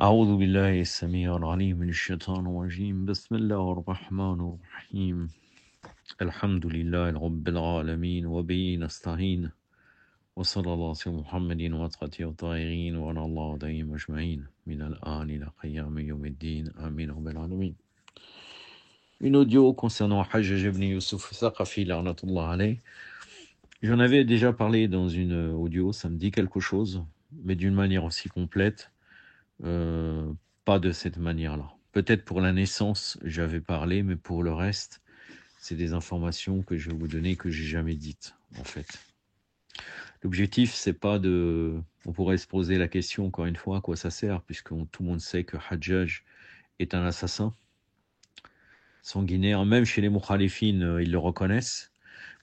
أعوذ بالله السميع العليم من الشيطان الرجيم بسم الله الرحمن الرحيم الحمد لله رب العالمين وبه نستعين وصلى الله على محمد وطهة الطاهرين وعلى الله دائم أجمعين من الآن إلى قيام يوم الدين آمين رب العالمين. Une audio concernant Hajjaj ibn Yusuf Thaqafi la'natullah alayh. J'en avais déjà parlé dans une audio, ça me dit quelque chose, mais d'une manière aussi complète. Pas de cette manière-là. Peut-être pour la naissance, j'avais parlé, mais pour le reste, c'est des informations que je vais vous donner que j'ai jamais dites, en fait. L'objectif, c'est pas de... On pourrait se poser la question, encore une fois, à quoi ça sert, puisque tout le monde sait que Hajjaj est un assassin sanguinaire. Même chez les mukhalifines, ils le reconnaissent.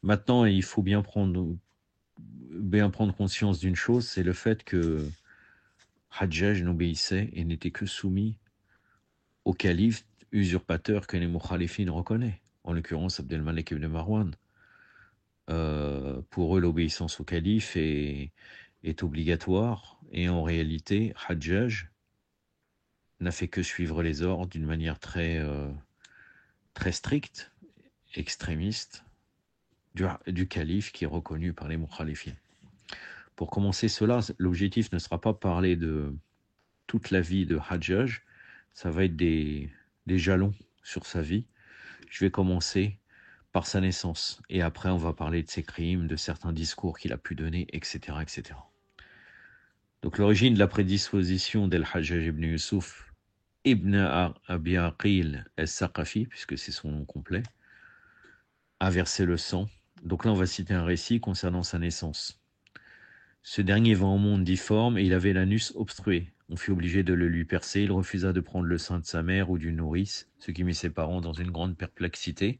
Maintenant, il faut bien prendre conscience d'une chose, c'est le fait que Hajjaj n'obéissait et n'était que soumis au calife usurpateur que les mukhalifines reconnaissent, en l'occurrence Abdelmalek ibn Marwan. Pour eux, l'obéissance au calife est obligatoire, et en réalité, Hajjaj n'a fait que suivre les ordres d'une manière très stricte, extrémiste, du calife qui est reconnu par les mukhalifines. Pour commencer cela, l'objectif ne sera pas parler de toute la vie de Hajjaj, ça va être des jalons sur sa vie. Je vais commencer par sa naissance, et après on va parler de ses crimes, de certains discours qu'il a pu donner, etc. etc. Donc l'origine de la prédisposition d'Al-Hajjaj ibn Yusuf ibn Abi Aqil al-Saqafi, puisque c'est son nom complet, a versé le sang. Donc là on va citer un récit concernant sa naissance. Ce dernier vint au monde difforme et il avait l'anus obstrué. On fut obligé de le lui percer. Il refusa de prendre le sein de sa mère ou d'une nourrice, ce qui mit ses parents dans une grande perplexité.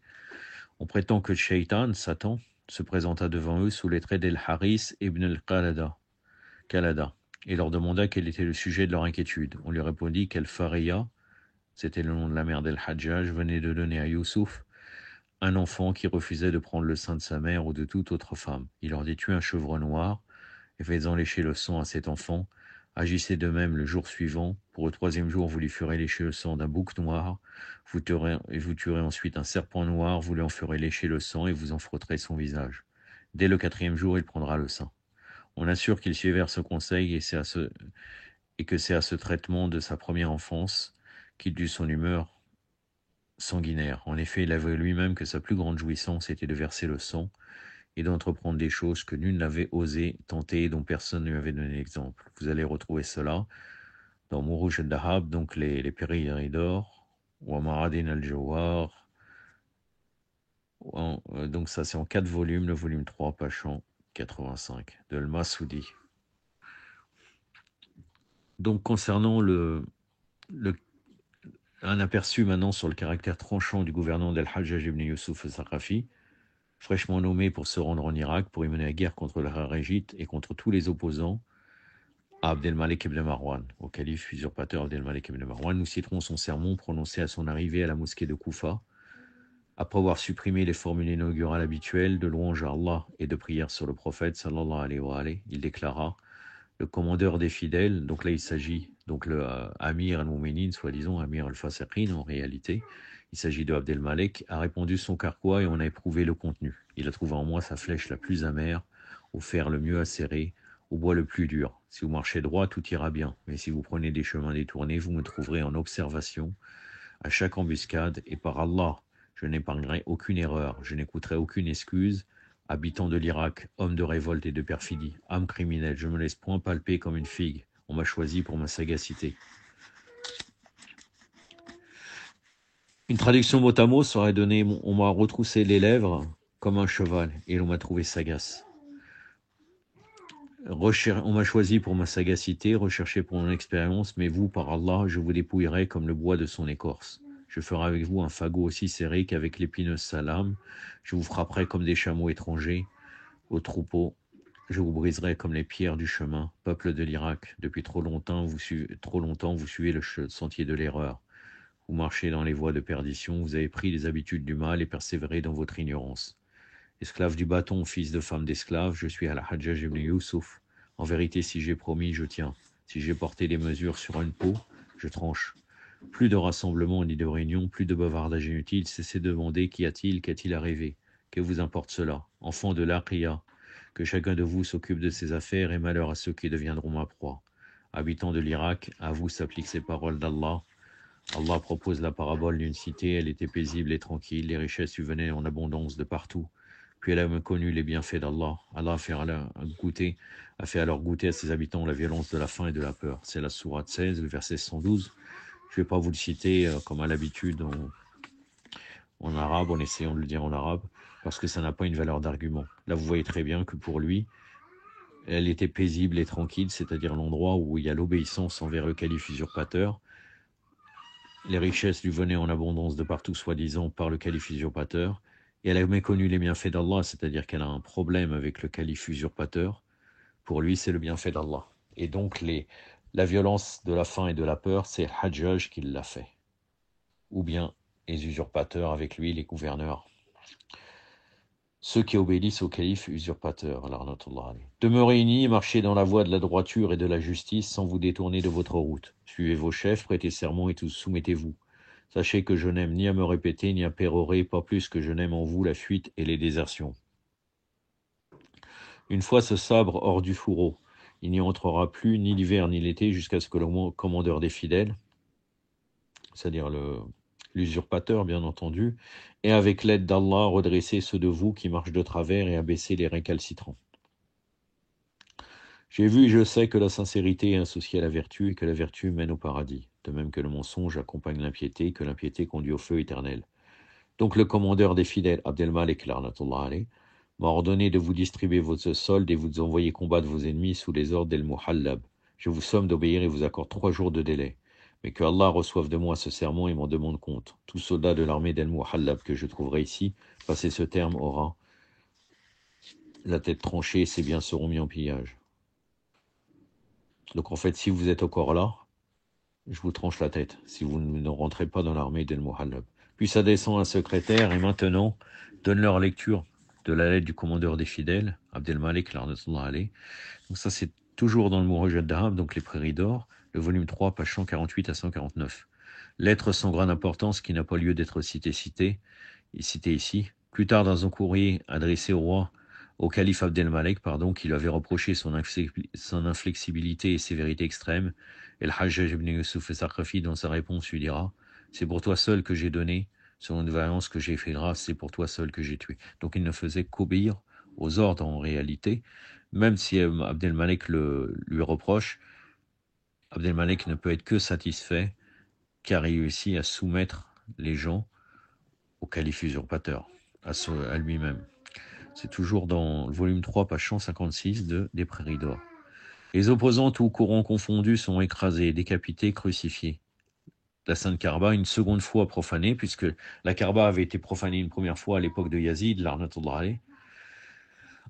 On prétend que Shaitan, Satan, se présenta devant eux sous les traits d'El-Haris ibn al-Qalada, et leur demanda quel était le sujet de leur inquiétude. On lui répondit qu'El-Fariya, c'était le nom de la mère d'El-Hajjaj, venait de donner à Youssouf un enfant qui refusait de prendre le sein de sa mère ou de toute autre femme. Il leur dit: tuez un chevreau noir et faites-en lécher le sang à cet enfant. Agissez de même le jour suivant. Pour le troisième jour, vous lui ferez lécher le sang d'un bouc noir. Vous tuerez ensuite un serpent noir. Vous lui en ferez lécher le sang et vous en frotterez son visage. Dès le quatrième jour, il prendra le sein. On assure qu'il suivra ce conseil et que c'est à ce traitement de sa première enfance qu'il dut son humeur sanguinaire. En effet, il avouait lui-même que sa plus grande jouissance était de verser le sang et d'entreprendre des choses que nul n'avait osé tenter et dont personne ne lui avait donné l'exemple. Vous allez retrouver cela dans Mourouj al-Dahab, donc les périlleries d'or, ou Amaradin al-Jawar. Donc ça c'est en 4 volumes, le volume 3, page 185, de Al-Masoudi. Donc concernant un aperçu maintenant sur le caractère tranchant du gouvernement d'Al-Hajjaj ibn Yusuf al-Thaqafi, fraîchement nommé pour se rendre en Irak, pour y mener la guerre contre le Kharijite et contre tous les opposants à Abdelmalek ibn Marwan, au calife usurpateur Abdelmalek ibn Marwan. Nous citerons son sermon prononcé à son arrivée à la mosquée de Koufa, après avoir supprimé les formules inaugurales habituelles de louange à Allah et de prière sur le prophète, sallallahu alayhi wa alayhi. Il déclara: le commandeur des fidèles, donc là il s'agit, donc le Amir al-Mouminin, soi-disant Amir al-Fasiqin en réalité, il s'agit de Abdelmalek, a répondu son carquois et on a éprouvé le contenu. Il a trouvé en moi sa flèche la plus amère, au fer le mieux acéré, au bois le plus dur. Si vous marchez droit, tout ira bien, mais si vous prenez des chemins détournés, vous me trouverez en observation à chaque embuscade, et par Allah, je n'épargnerai aucune erreur, je n'écouterai aucune excuse. Habitant de l'Irak, homme de révolte et de perfidie, âme criminelle, je me laisse point palper comme une figue. On m'a choisi pour ma sagacité. Une traduction mot à mot serait donnée: on m'a retroussé les lèvres comme un cheval et l'on m'a trouvé sagace. On m'a choisi pour ma sagacité, recherché pour mon expérience, mais vous, par Allah, je vous dépouillerai comme le bois de son écorce. Je ferai avec vous un fagot aussi serré qu'avec l'épineuse salame. Je vous frapperai comme des chameaux étrangers au troupeau. Je vous briserai comme les pierres du chemin. Peuple de l'Irak, depuis trop longtemps, vous suivez le sentier de l'erreur. Vous marchez dans les voies de perdition, vous avez pris les habitudes du mal et persévéré dans votre ignorance. Esclave du bâton, fils de femme d'esclave, je suis Al-Hajjaj ibn Yusuf. En vérité, si j'ai promis, je tiens. Si j'ai porté des mesures sur une peau, je tranche. Plus de rassemblements ni de réunions, plus de bavardage inutile, cessez de demander qu'y a-t-il, qu'a-t-il arrivé? Que vous importe cela? Enfant de l'Aqiya, que chacun de vous s'occupe de ses affaires et malheur à ceux qui deviendront ma proie. Habitants de l'Irak, à vous s'appliquent ces paroles d'Allah. Allah propose la parabole d'une cité, elle était paisible et tranquille, les richesses lui venaient en abondance de partout. Puis elle a connu les bienfaits d'Allah. Allah a fait alors goûter à ses habitants la violence de la faim et de la peur. C'est la sourate 16, le verset 112. Je ne vais pas vous le citer comme à l'habitude en arabe, en essayant de le dire en arabe, parce que ça n'a pas une valeur d'argument. Là, vous voyez très bien que pour lui, elle était paisible et tranquille, c'est-à-dire l'endroit où il y a l'obéissance envers le calife usurpateur. Les richesses lui venaient en abondance de partout, soi-disant, par le calife usurpateur. Et elle a méconnu les bienfaits d'Allah, c'est-à-dire qu'elle a un problème avec le calife usurpateur. Pour lui, c'est le bienfait d'Allah. Et donc, la violence de la faim et de la peur, c'est Hajjaj qui l'a fait. Ou bien les usurpateurs avec lui, les gouverneurs. Ceux qui obéissent au calife usurpateur. Demeurez unis, marchez dans la voie de la droiture et de la justice sans vous détourner de votre route. Suivez vos chefs, prêtez serment et tous soumettez-vous. Sachez que je n'aime ni à me répéter, ni à pérorer, pas plus que je n'aime en vous la fuite et les désertions. Une fois ce sabre hors du fourreau, il n'y entrera plus ni l'hiver ni l'été jusqu'à ce que le commandeur des fidèles, c'est-à-dire l'usurpateur bien entendu, ait avec l'aide d'Allah redressé ceux de vous qui marchent de travers et abaissé les récalcitrants. J'ai vu et je sais que la sincérité est associée à la vertu et que la vertu mène au paradis, de même que le mensonge accompagne l'impiété et que l'impiété conduit au feu éternel. Donc le commandeur des fidèles, Abdelmalek m'a ordonné de vous distribuer votre solde et vous envoyer combattre vos ennemis sous les ordres d'El-Muhallab. Je vous somme d'obéir et vous accorde 3 jours de délai. Mais que Allah reçoive de moi ce serment et m'en demande compte. Tout soldat de l'armée d'El-Muhallab que je trouverai ici, passé ce terme, aura la tête tranchée et ses biens seront mis en pillage. Donc en fait, si vous êtes encore là, je vous tranche la tête, si vous ne rentrez pas dans l'armée d'El-Muhallab. Puis ça descend un secrétaire et maintenant donne leur lecture de la lettre du commandeur des fidèles, Abdelmalek, alayh. Donc ça c'est toujours dans le Mourajat d'Arab, donc les Prairies d'Or, le volume 3, page 148 à 149. Lettre sans grande importance qui n'a pas lieu d'être citée ici. Plus tard dans un courrier adressé au calife Abdelmalek, qui lui avait reproché son inflexibilité et sévérité extrême, et le Hajjaj ibn Yusuf al-Sarqafi dans sa réponse lui dira « C'est pour toi seul que j'ai donné, selon une variance que j'ai fait grâce, c'est pour toi seul que j'ai tué. » Donc il ne faisait qu'obéir aux ordres en réalité, même si Abdelmalek lui reproche, Abdelmalek ne peut être que satisfait car il réussit à soumettre les gens au calife usurpateur, à lui-même. C'est toujours dans le volume 3, page 156 des Prairies d'Or. Les opposants, tous courants confondus, sont écrasés, décapités, crucifiés. La Sainte Kaaba, une seconde fois profanée, puisque la Kaaba avait été profanée une première fois à l'époque de Yazid, l'arnatullah alayh,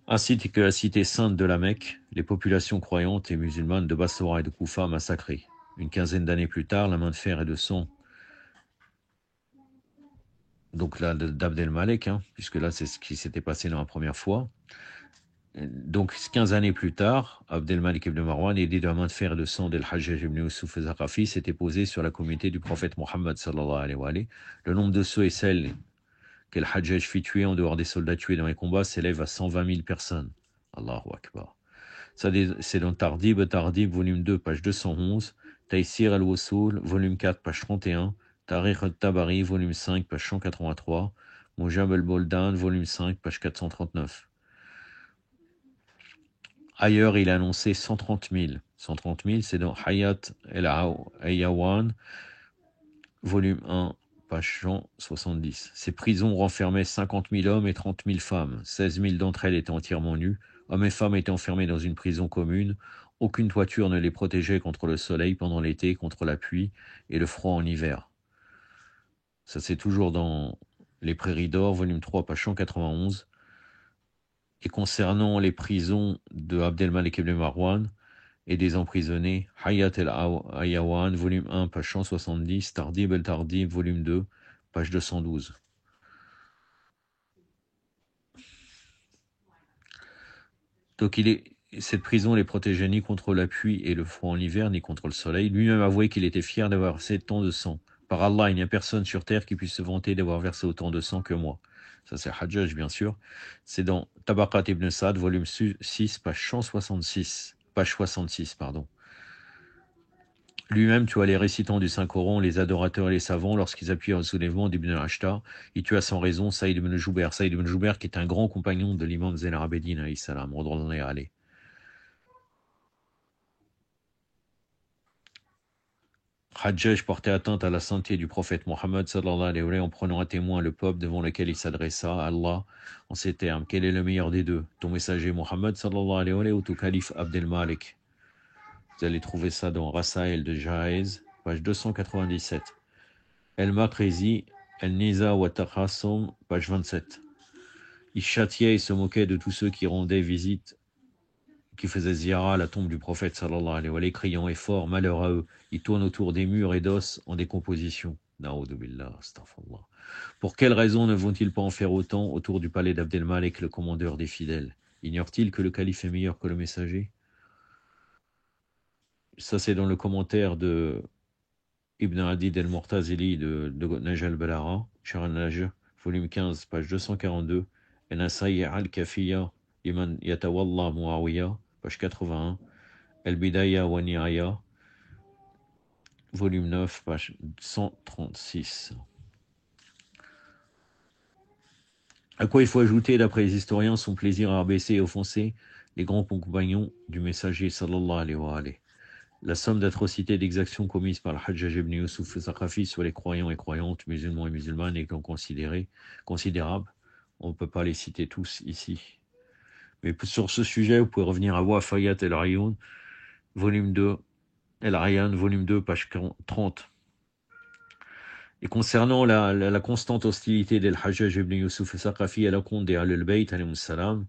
ainsi que la cité sainte de la Mecque, les populations croyantes et musulmanes de Bassora et de Koufa massacrées. Une quinzaine d'années plus tard, la main de fer et de sang, donc là d'Abdelmalek, puisque là c'est ce qui s'était passé dans la première fois. Donc 15 années plus tard, Abdelmalek ibn Marwan, aidé de la main de fer et de sang d'El-Hajjaj ibn Yusuf al-Zaqafi, s'était posé sur la communauté du prophète Mohammed sallallahu alayhi wa sallam. Le nombre de ceux et celles qu'El-Hajjaj fit tuer en dehors des soldats tués dans les combats s'élève à 120 000 personnes. Allahu Akbar. Ça, c'est dans Tardib, volume 2, page 211, Taïsir al-Wusul, volume 4, page 31, Tariq al-Tabari, volume 5, page 183, Mujab al-Boldan, volume 5, page 439. Ailleurs, il a annoncé 130 000. 130 000, c'est dans Hayat el-Ayawan, volume 1, page 170. Ces prisons renfermaient 50 000 hommes et 30 000 femmes. 16 000 d'entre elles étaient entièrement nues. Hommes et femmes étaient enfermés dans une prison commune. Aucune toiture ne les protégeait contre le soleil pendant l'été, contre la pluie et le froid en hiver. Ça, c'est toujours dans Les Prairies d'Or, volume 3, page 191. Et concernant les prisons de Abdelmalek ibn Marwan et des emprisonnés, Hayat el-Ayawan, volume 1, page 170, Tardib el-Tardib, volume 2, page 212. Donc il cette prison les protégeait ni contre la pluie et le froid en hiver, ni contre le soleil. Lui-même avouait qu'il était fier d'avoir versé tant de sang. Par Allah, il n'y a personne sur terre qui puisse se vanter d'avoir versé autant de sang que moi. Ça, c'est Hajjaj, bien sûr. C'est dans Tabaqat ibn Sa'd, volume 6, page 166. Page 66, pardon. Lui-même, tu vois, les récitants du Saint-Coran, les adorateurs et les savants, lorsqu'ils appuient au soulèvement d'Ibn al-Ashtar, il tua sans raison Saïd ibn Jouber. Saïd ibn Jouber, qui est un grand compagnon de l'imam Zayn al-Abidin, alayhi salam, redonnez à aller. Hajjaj portait atteinte à la sainteté du prophète Mohammed sallallahu alayhi wa sallam en prenant à témoin le peuple devant lequel il s'adressa à Allah en ces termes. Quel est le meilleur des deux, ton messager Mohammed sallallahu alayhi wa sallam ou ton calife Abdel Malik? Vous allez trouver ça dans Rasaël de Jahez, page 297. El Makrezi, El Niza wa Takhasum, page 27. Il châtiait et se moquait de tous ceux qui rendaient visite, qui faisaient ziyara à la tombe du prophète sallallahu alayhi wa sallam, criant et fort, malheur à eux. Ils tournent autour des murs et d'os en décomposition. Na'oudou billah, astaghfirullah. Pour quelle raison ne vont-ils pas en faire autant autour du palais d'Abdelmalek, le commandeur des fidèles? Ignore-t-il que le calife est meilleur que le messager? Ça, c'est dans le commentaire de Ibn Adid el-Murtazili de Naj al-Balara, Shar al-Naj, volume 15, page 242, et Nasai al-Kafiya, Liman Yatawallah Muawiya, page 81, El-Bidaya wa Nihaya, volume 9, page 136. À quoi il faut ajouter, d'après les historiens, son plaisir à abaisser et offenser les grands compagnons du messager sallallahu alayhi wa alayhi. La somme d'atrocités et d'exactions commises par le Hajjaj ibn Yusuf al-Thaqafi sur les croyants et croyantes, musulmans et musulmanes, est considérable. On ne peut pas les citer tous ici. Mais sur ce sujet, vous pouvez revenir à Wafayat el-Rayoun, volume 2, El-Rayan, volume 2, page 30. Et concernant la constante hostilité d'El-Hajjaj ibn Yusuf al-Thaqafi à la compte des Ahl-al-Bayt, alayhi salam,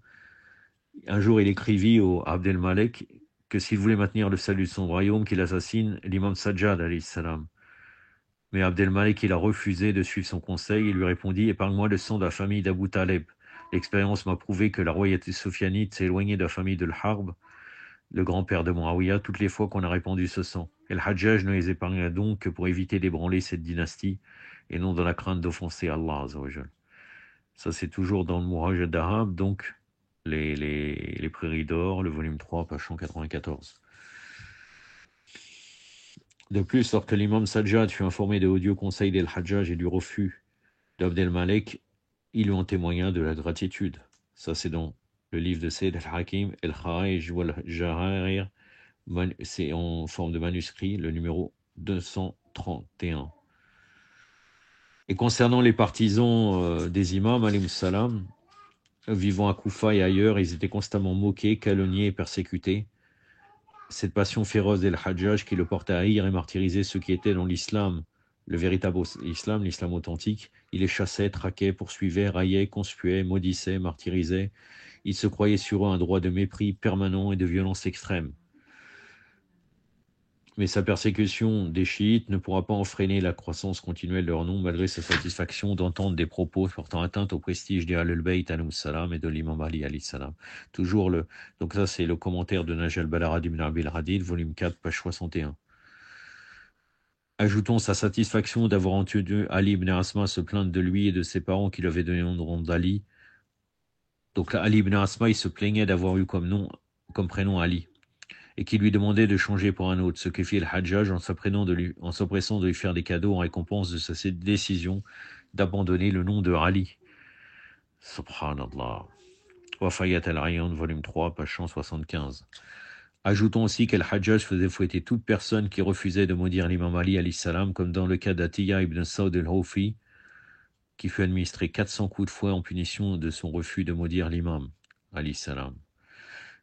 un jour il écrivit au Abdel Malek que s'il voulait maintenir le salut de son royaume, qu'il assassine l'imam Sajjad, alayhi salam. Mais Abdelmalek, il a refusé de suivre son conseil et lui répondit: épargne-moi le sang de la famille d'Abu Taleb. L'expérience m'a prouvé que la royauté sofianite s'est éloignée de la famille de l'Harb, le grand-père de Muawiyah, toutes les fois qu'on a répandu ce sang. Et le Hajjaj ne les épargna donc que pour éviter d'ébranler cette dynastie et non dans la crainte d'offenser Allah Azzawajal. Ça, c'est toujours dans le Mourajad d'Arab, donc les Prairies d'Or, le volume 3, page 194. De plus, lorsque l'imam Sajjad fut informé des odieux conseils d'El-Hajjaj et du refus d'Abdelmalek, il lui en témoigna de la gratitude. Ça, c'est dans le livre de Sayyid al-Hakim, El-Kharij wal-Jarir, c'est en forme de manuscrit, le numéro 231. Et concernant les partisans des imams, alayhi salam, vivant à Koufa et ailleurs, ils étaient constamment moqués, calomniés et persécutés. Cette passion féroce d'El-Hajjaj qui le portait à haïr et martyriser ceux qui étaient dans l'islam, le véritable islam, l'islam authentique, il les chassait, traquait, poursuivait, raillait, conspuait, maudissait, martyrisait. Il se croyait sur eux un droit de mépris permanent et de violence extrême. Mais sa persécution des chiites ne pourra pas enfreiner la croissance continuelle de leur nombre, malgré sa satisfaction d'entendre des propos portant atteinte au prestige des Ahlul Bayt alayhi salam et de l'imam Ali alayhi salam. Toujours donc ça, c'est le commentaire de Naj al-Balara ibn Abil Hadid, volume 4, page 61. Ajoutons sa satisfaction d'avoir entendu Ali ibn Asma se plaindre de lui et de ses parents qui lui avaient donné le nom d'Ali. Donc là, Ali ibn Asma, il se plaignait d'avoir eu comme prénom Ali, et qui lui demandait de changer pour un autre, ce que fit le Hajjaj en s'empressant de lui faire des cadeaux en récompense de sa décision d'abandonner le nom de Ali. Subhanallah. Wafayat al-Rayan, volume 3, page 175. Ajoutons aussi qu'Al-Hajjaj faisait fouetter toute personne qui refusait de maudire l'imam Ali alayhi salam, comme dans le cas d'Atiya ibn Saud al-Hawfi, qui fut administré 400 coups de fouet en punition de son refus de maudire l'imam alayhi salam.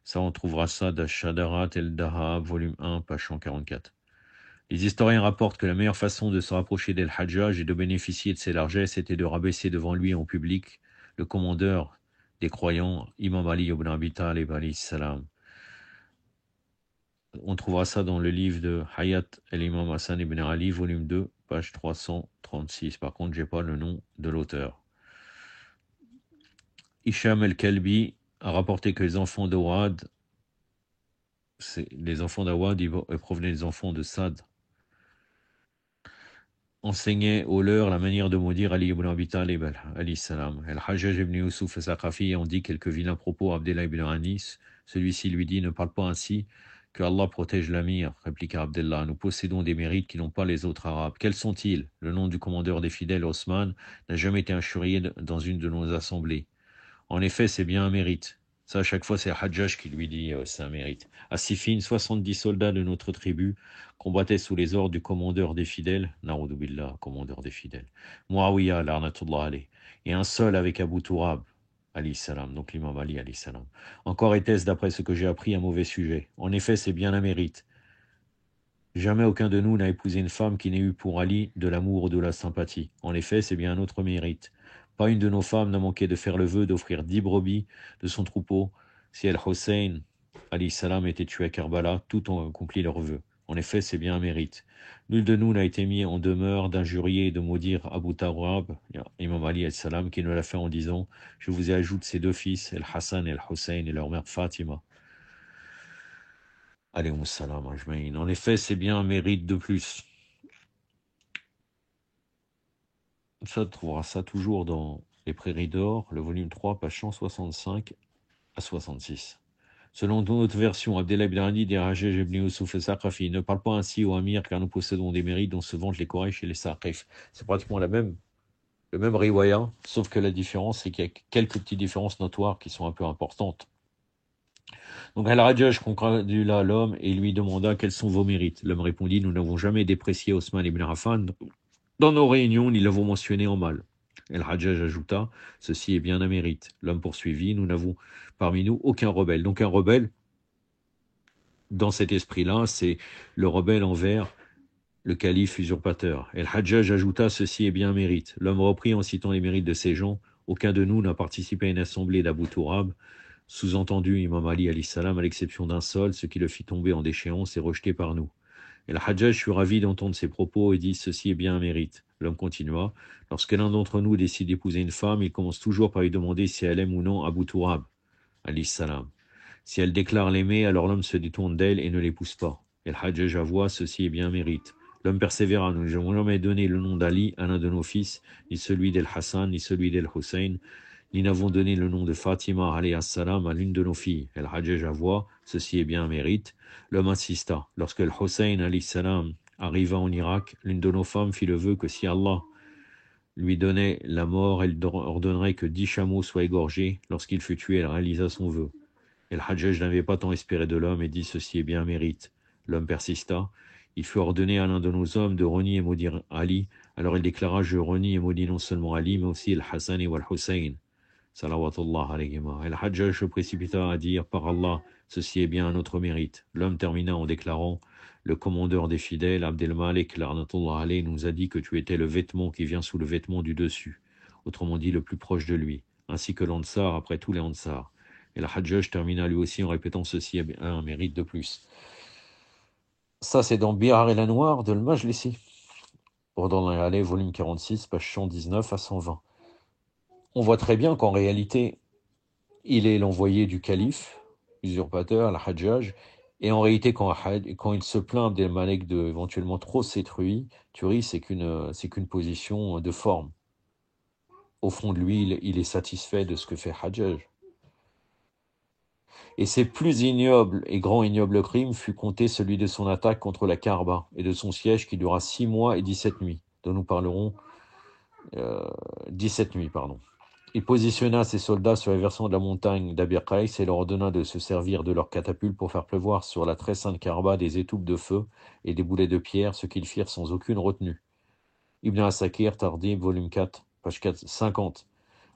Ça, on trouvera ça dans Shadarat el-Dahab, volume 1, page 144. Les historiens rapportent que la meilleure façon de se rapprocher d'El-Hajjaj et de bénéficier de ses largesses était de rabaisser devant lui en public le commandeur des croyants, Imam Ali ibn Abi Talib alayhi salam. On trouvera ça dans le livre de Hayat el-Imam Hassan ibn Ali, volume 2, page 336. Par contre, je n'ai pas le nom de l'auteur. Hisham el-Kalbi a rapporté que les enfants d'Orad les enfants d'Awad provenaient des enfants de Sad, enseignaient aux leurs la manière de maudire Ali ibn Abi Talib, alayhi salam. Al-Hajjaj ibn Yusuf al-Saqafi en dit quelques vilains propos à Abdullah ibn Anis. Celui-ci lui dit: ne parle pas ainsi, que Allah protège l'Amir, répliqua Abdullah. Nous possédons des mérites qui n'ont pas les autres Arabes. Quels sont-ils? Le nom du commandeur des fidèles, Osman, n'a jamais été injurié dans une de nos assemblées. En effet, c'est bien un mérite. Ça, à chaque fois, c'est Hajjaj qui lui dit c'est un mérite. À Siffin, 70 soldats de notre tribu combattaient sous les ordres du commandeur des fidèles, Naoudou Billah, commandeur des fidèles, Muawiyah, l'arnatullah alayh, et un seul avec Abu Turab, alayhi salam, donc l'imam Ali, alayhi salam. Encore était-ce, d'après ce que j'ai appris, un mauvais sujet. En effet, c'est bien un mérite. Jamais aucun de nous n'a épousé une femme qui n'ait eu pour Ali de l'amour ou de la sympathie. En effet, c'est bien un autre mérite. Pas une de nos femmes n'a manqué de faire le vœu d'offrir 10 brebis de son troupeau si El-Hossein, alayhi salam, était tué à Karbala, tout ont accompli leur vœu. En effet, c'est bien un mérite. Nul de nous n'a été mis en demeure d'injurier et de maudire Abu Tarab, Imam Ali alayhi salam, qui ne l'a fait en disant: je vous ai ajouté ses deux fils, El-Hassan et El-Hossein, et leur mère Fatima. Alayhi salam ajmaïn. En effet, c'est bien un mérite de plus. Ça, tu trouveras ça toujours dans Les Prairies d'Or, le volume 3, page 165 à 66. Selon notre version, Abdellah ibn Ali dit à Hajjaj ibn Yusuf al-Saqafi: ne parle pas ainsi au Amir, car nous possédons des mérites dont se vantent les Quraysh et les Saqif. C'est pratiquement le même riwaya, sauf que la différence, c'est qu'il y a quelques petites différences notoires qui sont un peu importantes. Donc Al-Hajjaj congratula l'homme et lui demanda: quels sont vos mérites? L'homme répondit: nous n'avons jamais déprécié Osman ibn Affan dans nos réunions, ni l'avons mentionné en mal. El-Hajjaj ajouta: ceci est bien un mérite. L'homme poursuivit: nous n'avons parmi nous aucun rebelle. Donc un rebelle, dans cet esprit-là, c'est le rebelle envers le calife usurpateur. El-Hajjaj ajouta: ceci est bien un mérite. L'homme reprit en citant les mérites de ces gens: aucun de nous n'a participé à une assemblée d'Abu Turab. Sous-entendu, Imam Ali alayhi salam, à l'exception d'un seul, ce qui le fit tomber en déchéance et rejeté par nous. El-Hajjaj fut ravi d'entendre ces propos et dit: ceci est bien un mérite. L'homme continua: lorsque l'un d'entre nous décide d'épouser une femme, il commence toujours par lui demander si elle aime ou non Abu Turab, alayhi salam. Si elle déclare l'aimer, alors l'homme se détourne d'elle et ne l'épouse pas. El-Hajjaj avoua: ceci est bien un mérite. L'homme persévéra: nous n'avons jamais donné le nom d'Ali à l'un de nos fils, ni celui d'El-Hassan, ni celui d'El-Hussein, ni n'avons donné le nom de Fatima alayhi salam à l'une de nos filles. El-Hajjaj avoua: ceci est bien un mérite. L'homme insista. Lorsque El-Hussein alayhi salam arriva en Irak, l'une de nos femmes fit le vœu que si Allah lui donnait la mort, elle ordonnerait que 10 chameaux soient égorgés. Lorsqu'il fut tué, elle réalisa son vœu. El-Hajjaj n'avait pas tant espéré de l'homme et dit: ceci est bien un mérite. L'homme persista. Il fut ordonné à l'un de nos hommes de renier et maudire Ali. Alors il déclara: je renie et maudis non seulement Ali, mais aussi El-Hassan et Al-Hussein. Salawatullah alayhima. El-Hajjaj se précipita à dire: par Allah, ceci est bien un autre mérite. L'homme termina en déclarant: le commandeur des fidèles, Abdelmalek l'arnatullah alayh, nous a dit que tu étais le vêtement qui vient sous le vêtement du dessus, autrement dit le plus proche de lui, ainsi que l'Ansar après tous les Ansar. Et el-Hajjaj termina lui aussi en répétant: ceci est un mérite de plus. Ça, c'est dans Bihar et la Noire de Al-Majlisi, Ordonnance Alayh, volume 46, page 119 à 120. On voit très bien qu'en réalité, il est l'envoyé du calife, usurpateur, al-Hajjaj, et en réalité, quand il se plaint Abdelmalek de éventuellement trop s'étruire, c'est qu'une position de forme. Au fond de lui, il est satisfait de ce que fait Hajjaj. Et ses plus ignobles et grands ignobles crimes fut compté celui de son attaque contre la Kaaba et de son siège qui dura 6 mois et 17 nuits, dont nous parlerons 17 nuits, pardon. Il positionna ses soldats sur les versants de la montagne d'Abir Qais et leur ordonna de se servir de leurs catapultes pour faire pleuvoir sur la très sainte Kaaba des étoupes de feu et des boulets de pierre, ce qu'ils firent sans aucune retenue. Ibn Asakir, Tardib, volume 4, page 50.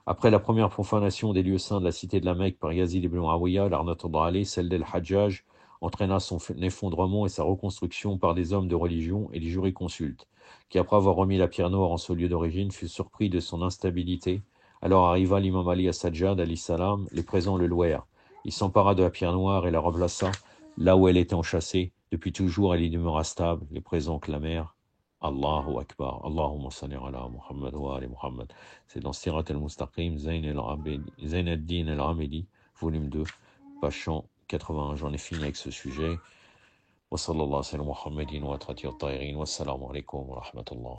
Après la première profanation des lieux saints de la cité de la Mecque par Yazid ibn Muawiyah, l'arnatullah alayh, celle d'El-Hajjaj entraîna son effondrement et sa reconstruction par des hommes de religion et des jurisconsultes, qui après avoir remis la pierre noire en son lieu d'origine, fut surpris de son instabilité. Alors arriva l'imam Ali as-Sajjad, alayhi salam, les présents le louèrent. Il s'empara de la pierre noire et la replaça là où elle était enchâssée. Depuis toujours, elle y demeura stable. Les présents clamèrent: Allahu Akbar, Allahumma salli ala Muhammad wa ali Muhammad. C'est dans Sirat al-Mustaqim, Zayn al-Din al-Amidi, volume 2, page 80, j'en ai fini avec ce sujet. Wa sallallahu ala Muhammadin wa atrati at-tahirin. Wassalamu alaikum wa rahmatullah.